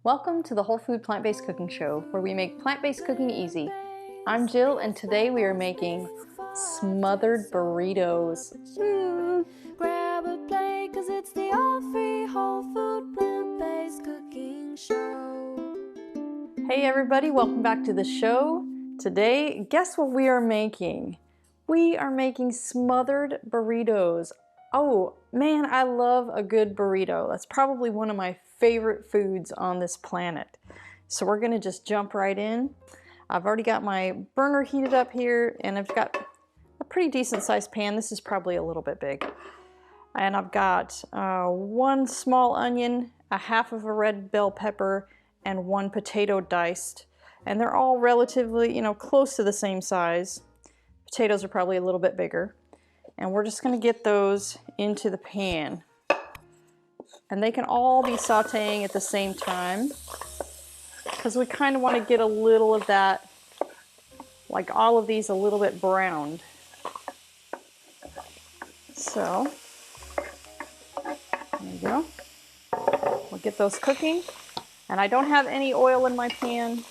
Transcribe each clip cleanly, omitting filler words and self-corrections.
Welcome to the Whole Food Plant-Based Cooking Show, where we make plant-based cooking easy. I'm Jill, and today we are making smothered burritos. Grab a plate, 'cause it's the all-free whole food plant-based cooking show. Hey everybody, welcome back to the show. Today, guess what we are making? We are making smothered burritos. Oh man, I love a good burrito. That's probably one of my favorite foods on this planet. So we're gonna just jump right in. I've already got my burner heated up here, and I've got a pretty decent sized pan. This is probably a little bit big. And I've got one small onion, a half of a red bell pepper, and one potato diced. And they're all relatively, close to the same size. Potatoes are probably a little bit bigger. And we're just gonna get those into the pan. And they can all be sauteing at the same time, because we kind of want to get a little of that, like all of these, a little bit browned. So, there you go. We'll get those cooking. And I don't have any oil in my pan.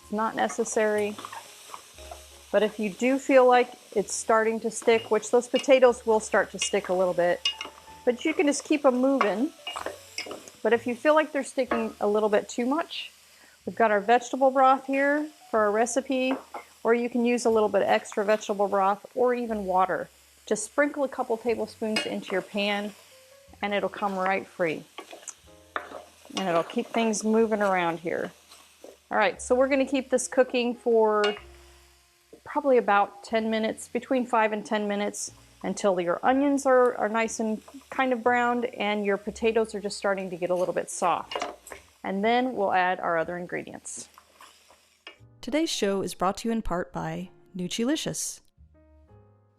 It's not necessary. But if you do feel like it's starting to stick, which those potatoes will start to stick a little bit, but you can just keep them moving. But if you feel like they're sticking a little bit too much, we've got our vegetable broth here for our recipe, or you can use a little bit extra vegetable broth or even water. Just sprinkle a couple tablespoons into your pan and it'll come right free. And it'll keep things moving around here. All right, so we're gonna keep this cooking for probably about 10 minutes, between 5 and 10 minutes, until your onions are nice and kind of browned and your potatoes are just starting to get a little bit soft. And then we'll add our other ingredients. Today's show is brought to you in part by Nutritious.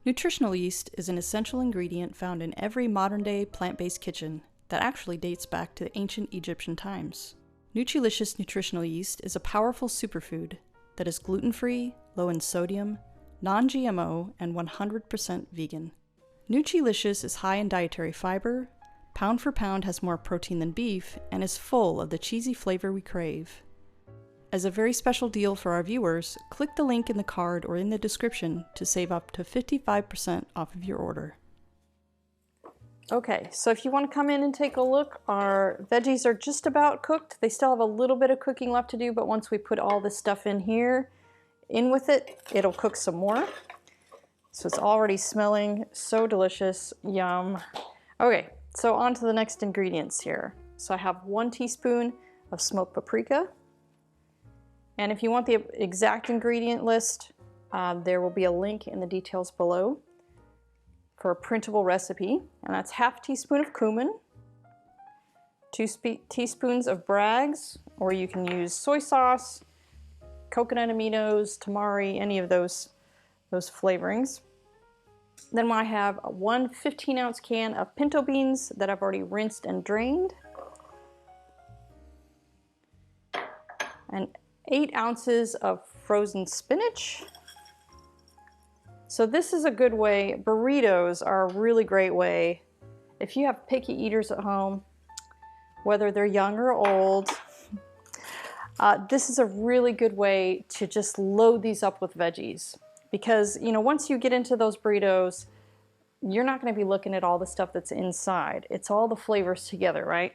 Nutritional yeast is an essential ingredient found in every modern-day plant-based kitchen that actually dates back to ancient Egyptian times. Nutritious nutritional yeast is a powerful superfood that is gluten-free, low in sodium, non-GMO, and 100% vegan. Nutritious is high in dietary fiber, pound for pound has more protein than beef, and is full of the cheesy flavor we crave. As a very special deal for our viewers, click the link in the card or in the description to save up to 55% off of your order. Okay, so if you want to come in and take a look, our veggies are just about cooked. They still have a little bit of cooking left to do, but once we put all this stuff in here, in with it, it'll cook some more. So it's already smelling so delicious. Yum. Okay, so on to the next ingredients here. So I have 1 teaspoon of smoked paprika. And if you want the exact ingredient list, there will be a link in the details below for a printable recipe. And that's half teaspoon of cumin, 2 teaspoons of Bragg's, or you can use soy sauce, coconut aminos, tamari, any of those flavorings. Then I have one 15-ounce can of pinto beans that I've already rinsed and drained. And 8 ounces of frozen spinach. So this is a good way, burritos are a really great way. If you have picky eaters at home, whether they're young or old, this is a really good way to just load these up with veggies. Because, once you get into those burritos, you're not going to be looking at all the stuff that's inside. It's all the flavors together, right?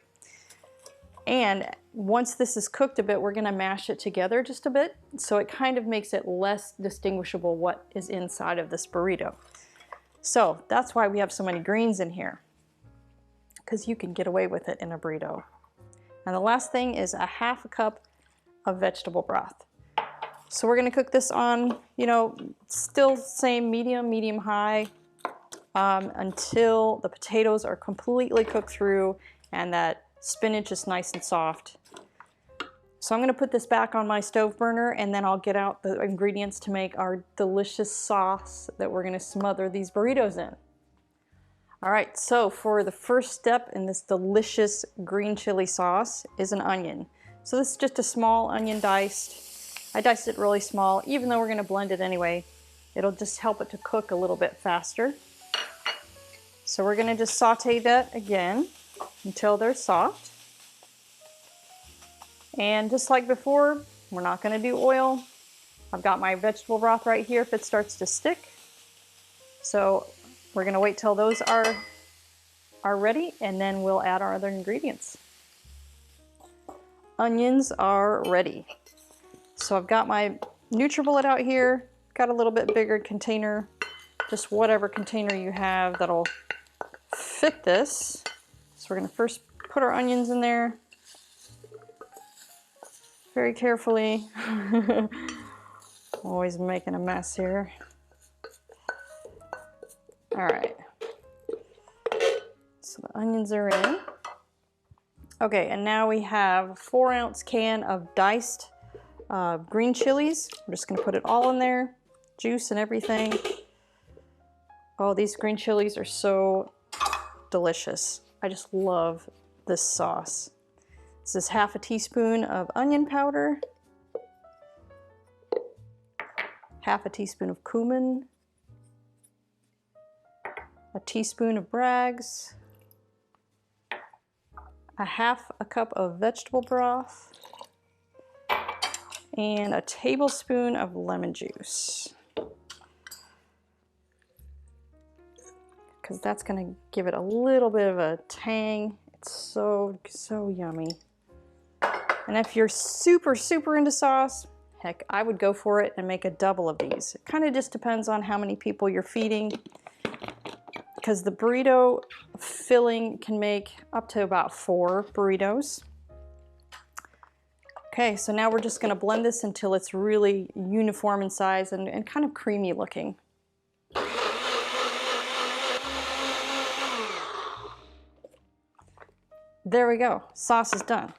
And once this is cooked a bit, we're going to mash it together just a bit, so it kind of makes it less distinguishable what is inside of this burrito. So that's why we have so many greens in here, because you can get away with it in a burrito. And the last thing is a half a cup of vegetable broth. So we're going to cook this on, still same medium high, until the potatoes are completely cooked through and that spinach is nice and soft. So I'm going to put this back on my stove burner, and then I'll get out the ingredients to make our delicious sauce that we're going to smother these burritos in. All right, so for the first step in this delicious green chili sauce is an onion. So this is just a small onion diced. I diced it really small, even though we're going to blend it anyway. It'll just help it to cook a little bit faster. So we're going to just saute that again until they're soft. And just like before, we're not gonna do oil. I've got my vegetable broth right here if it starts to stick. So we're gonna wait till those are ready, and then we'll add our other ingredients. Onions are ready. So I've got my NutriBullet out here, got a little bit bigger container, just whatever container you have that'll fit this. So we're gonna first put our onions in there very carefully. Always making a mess here. All right, so the onions are in. Okay, and now we have a 4-ounce can of diced green chilies. I'm just gonna put it all in there, juice and everything. Oh, these green chilies are so delicious. I just love this sauce. This is half a teaspoon of onion powder, half a teaspoon of cumin, a teaspoon of Bragg's, a half a cup of vegetable broth, and a tablespoon of lemon juice. Because that's gonna give it a little bit of a tang. It's so yummy. And if you're super into sauce, heck, I would go for it and make a double of these. It kind of just depends on how many people you're feeding, because the burrito filling can make up to about 4 burritos. Okay, so now we're just gonna blend this until it's really uniform in size and kind of creamy looking. There we go, sauce is done.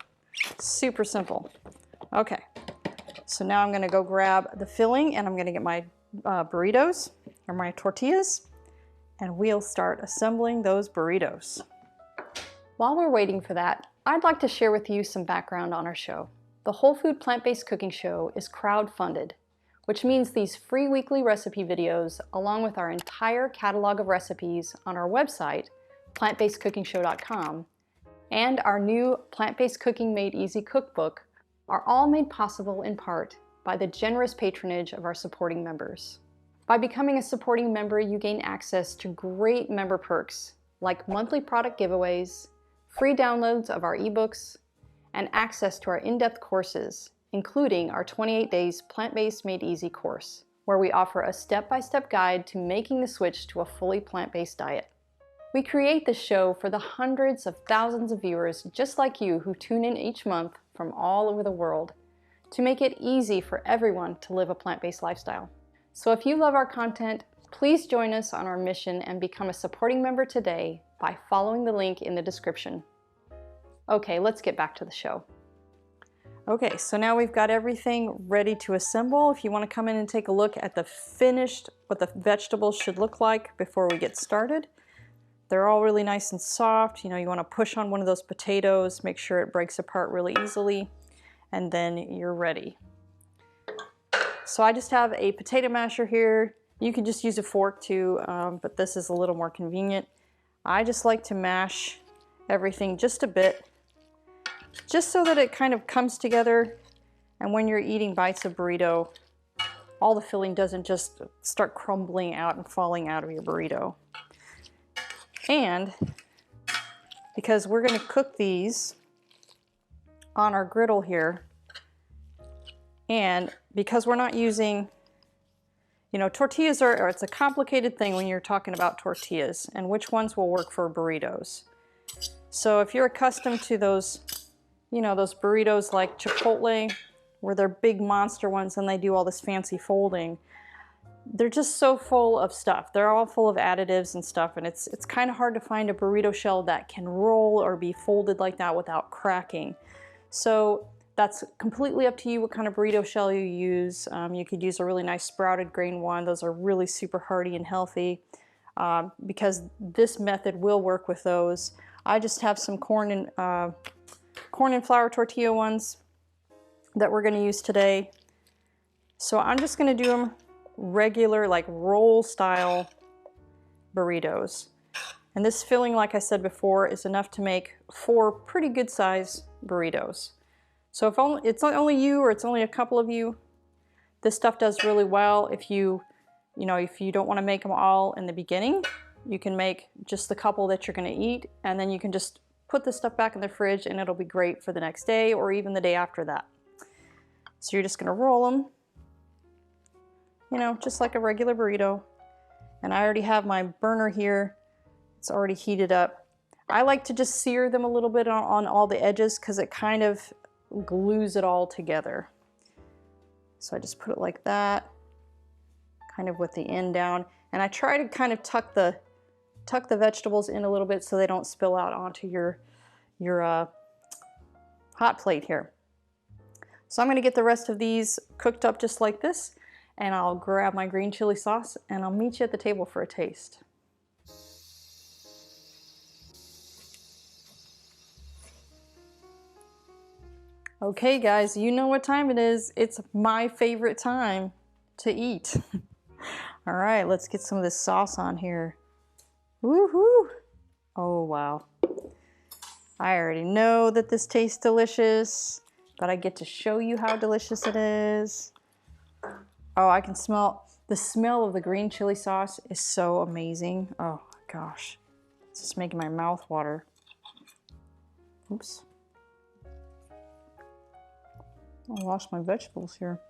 Super simple. Okay, so now I'm gonna go grab the filling and I'm gonna get my burritos, or my tortillas, and we'll start assembling those burritos. While we're waiting for that, I'd like to share with you some background on our show. The Whole Food Plant-Based Cooking Show is crowd-funded, which means these free weekly recipe videos, along with our entire catalog of recipes on our website, plantbasedcookingshow.com, and our new Plant-Based Cooking Made Easy cookbook are all made possible in part by the generous patronage of our supporting members. By becoming a supporting member, you gain access to great member perks like monthly product giveaways, free downloads of our ebooks, and access to our in-depth courses, including our 28 Days Plant-Based Made Easy course, where we offer a step-by-step guide to making the switch to a fully plant-based diet. We create this show for the hundreds of thousands of viewers just like you who tune in each month from all over the world to make it easy for everyone to live a plant-based lifestyle. So if you love our content, please join us on our mission and become a supporting member today by following the link in the description. Okay, let's get back to the show. Okay, so now we've got everything ready to assemble. If you want to come in and take a look at the finished, what the vegetables should look like before we get started. They're all really nice and soft. You know, you want to push on one of those potatoes, make sure it breaks apart really easily, and then you're ready. So I just have a potato masher here. You can just use a fork too, but this is a little more convenient. I just like to mash everything just a bit, just so that it kind of comes together, and when you're eating bites of burrito, all the filling doesn't just start crumbling out and falling out of your burrito. And because we're going to cook these on our griddle here, and because we're not using, you know, tortillas are it's a complicated thing when you're talking about tortillas and which ones will work for burritos. So if you're accustomed to those, you know, those burritos like Chipotle, where they're big monster ones and they do all this fancy folding, they're just so full of stuff. They're all full of additives and stuff, and it's kind of hard to find a burrito shell that can roll or be folded like that without cracking. So that's completely up to you what kind of burrito shell you use. You could use a really nice sprouted grain one. Those are really super hearty and healthy, because this method will work with those. I just have some corn and flour tortilla ones that we're going to use today. So I'm just going to do them regular, like roll style burritos. And this filling, like I said before, is enough to make 4 pretty good size burritos. So if it's not only you or it's only a couple of you, this stuff does really well. If you don't want to make them all in the beginning, you can make just the couple that you're going to eat, and then you can just put this stuff back in the fridge and it'll be great for the next day or even the day after that. So you're just going to roll them, you know, just like a regular burrito. And I already have my burner here. It's already heated up. I like to just sear them a little bit on all the edges because it kind of glues it all together. So I just put it like that, kind of with the end down. And I try to kind of tuck the vegetables in a little bit so they don't spill out onto your hot plate here. So I'm going to get the rest of these cooked up just like this, and I'll grab my green chili sauce and I'll meet you at the table for a taste. Okay guys, you know what time it is. It's my favorite time to eat. All right, let's get some of this sauce on here. Woohoo! Oh wow. I already know that this tastes delicious, but I get to show you how delicious it is. Oh, I can smell, the smell of the green chili sauce is so amazing. Oh gosh, it's just making my mouth water. Oops. I lost my vegetables here.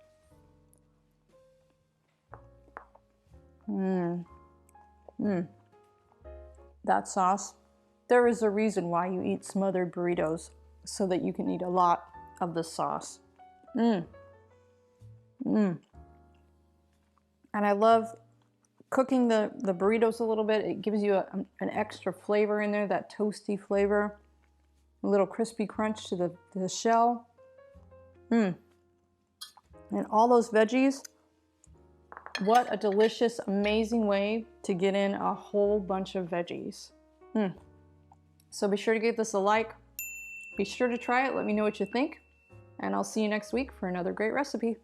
That sauce. There is a reason why you eat smothered burritos, so that you can eat a lot of the sauce. And I love cooking the burritos a little bit. It gives you an extra flavor in there, that toasty flavor. A little crispy crunch to the shell. And all those veggies. What a delicious, amazing way to get in a whole bunch of veggies. So be sure to give this a like. Be sure to try it. Let me know what you think. And I'll see you next week for another great recipe.